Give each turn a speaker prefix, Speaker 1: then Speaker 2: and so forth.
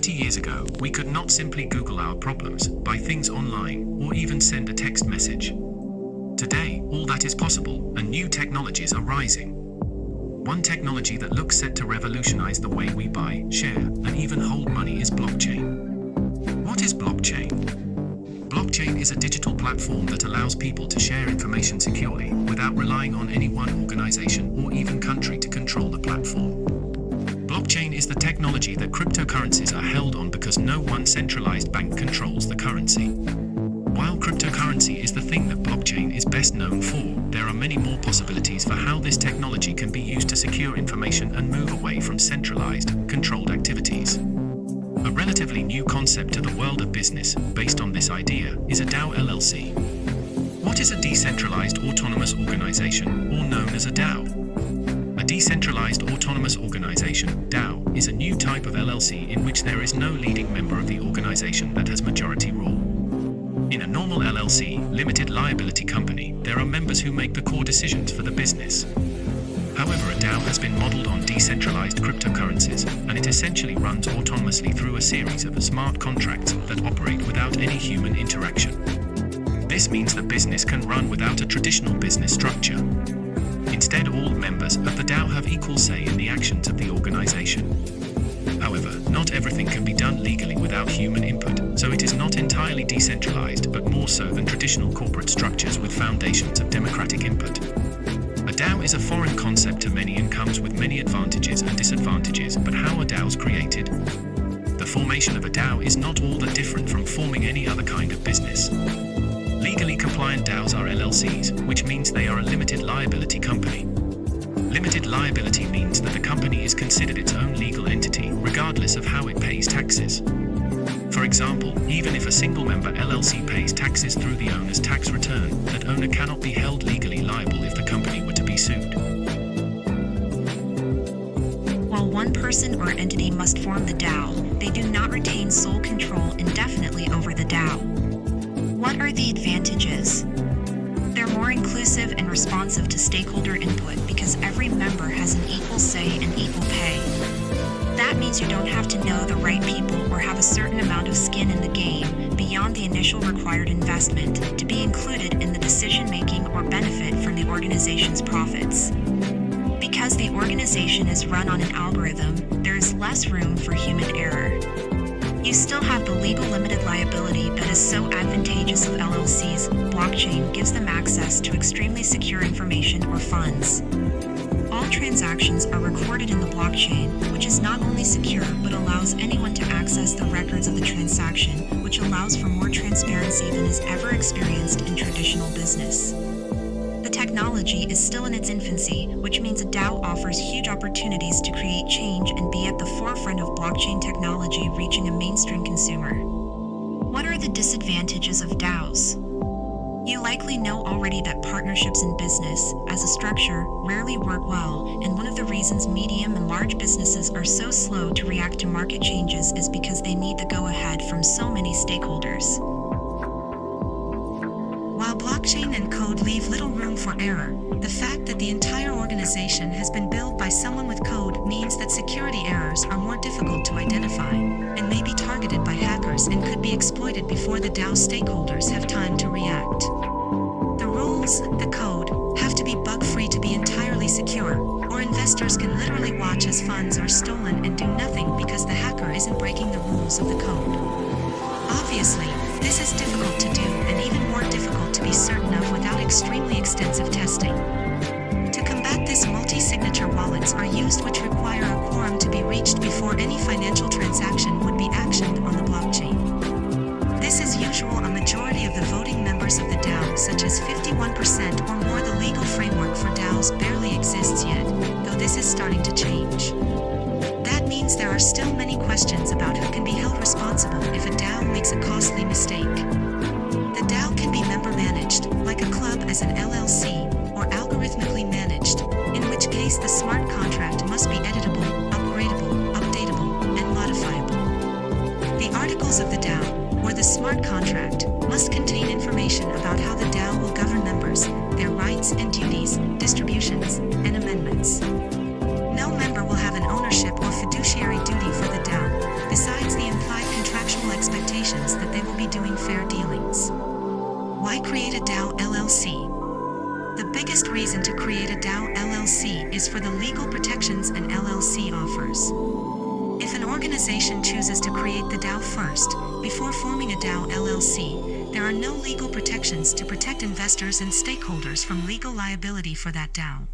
Speaker 1: 30 years ago, we could not simply Google our problems, buy things online, or even send a text message. Today, all that is possible, and new technologies are rising. One technology that looks set to revolutionize the way we buy, share, and even hold money is blockchain. What is blockchain? Blockchain is a digital platform that allows people to share information securely without relying on any one organization or even country to control the platform. Blockchain is the technology that cryptocurrencies are held on because no one centralized bank controls the currency. While cryptocurrency is the thing that blockchain is best known for, there are many more possibilities for how this technology can be used to secure information and move away from centralized, controlled activities. A relatively new concept to the world of business, based on this idea, is a DAO LLC. What is a decentralized autonomous organization, or known as a DAO? A decentralized autonomous organization, DAO, is a new type of LLC in which there is no leading member of the organization that has majority rule. In a normal LLC, limited liability company, there are members who make the core decisions for the business. However, a DAO has been modeled on decentralized cryptocurrencies, and it essentially runs autonomously through a series of smart contracts that operate without any human interaction. This means the business can run without a traditional business structure. Instead, all members of the DAO have equal say in the actions of the organization. However, not everything can be done legally without human input, so it is not entirely decentralized, but more so than traditional corporate structures with foundations of democratic input. A DAO is a foreign concept to many and comes with many advantages and disadvantages, but how are DAOs created? The formation of a DAO is not all that different from forming any other kind of business. Legally compliant DAOs are LLCs, which means they are a limited liability company. Limited liability means that the company is considered its own legal entity, regardless of how it pays taxes. For example, even if a single-member LLC pays taxes through the owner's tax return, that owner cannot be held legally liable if the company were to be sued.
Speaker 2: While one person or entity must form the DAO, they do not retain sole control indefinitely over the DAO. What are the advantages? They're more inclusive and responsive to stakeholder input because every member has an equal say and equal pay. That means you don't have to know the right people or have a certain amount of skin in the game beyond the initial required investment to be included in the decision-making or benefit from the organization's profits. Because the organization is run on an algorithm, there is less room for human error. You still have the legal limited liability that is so advantageous of LLCs. Blockchain gives them access to extremely secure information or funds. All transactions are recorded in the blockchain, which is not only secure but allows anyone to access the records of the transaction, which allows for more transparency than is ever experienced in traditional business. The technology is still in its infancy, which means a DAO offers huge opportunities to create change and be at the forefront of blockchain technology reaching a mainstream consumer. What are the disadvantages of DAOs? You likely know already that partnerships in business, as a structure, rarely work well, and one of the reasons medium and large businesses are so slow to react to market changes is because they need the go-ahead from so many stakeholders.
Speaker 3: While blockchain and code leave little room for error, the fact that the entire organization has been built by someone with code means that security errors are more difficult to identify, and may be targeted by hackers and could be exploited before the DAO stakeholders have time to react. The rules, the code, have to be bug-free to be entirely secure, or investors can literally watch as funds are stolen and do nothing because the hacker isn't breaking the rules of the code. Obviously, this is difficult to do and even more difficult to be certain of without extremely extensive testing. To combat this, multi-signature wallets are used which require a quorum to be reached before any financial transaction would be actioned on the blockchain. This is usual. A majority of the voting members of the DAO, such as 51% or more. The legal framework for DAOs barely exists yet, though this is starting to change. That means there are still many questions about who can be held responsible if a DAO makes a costly mistake. The DAO can be member managed, like a club as an LLC, or algorithmically managed, in which case the smart contract must be editable, upgradable, updatable, and modifiable. The articles of the DAO, or the smart contract, must contain information about how the DAO will govern members, their rights and duties, distributions, and amendments. No member will have an ownership or fiduciary duty for the DAO. besides the implied contractual expectations that they will be doing fair dealings. Why create a DAO LLC? The biggest reason to create a DAO LLC is for the legal protections an LLC offers. If an organization chooses to create the DAO first, before forming a DAO LLC, there are no legal protections to protect investors and stakeholders from legal liability for that DAO.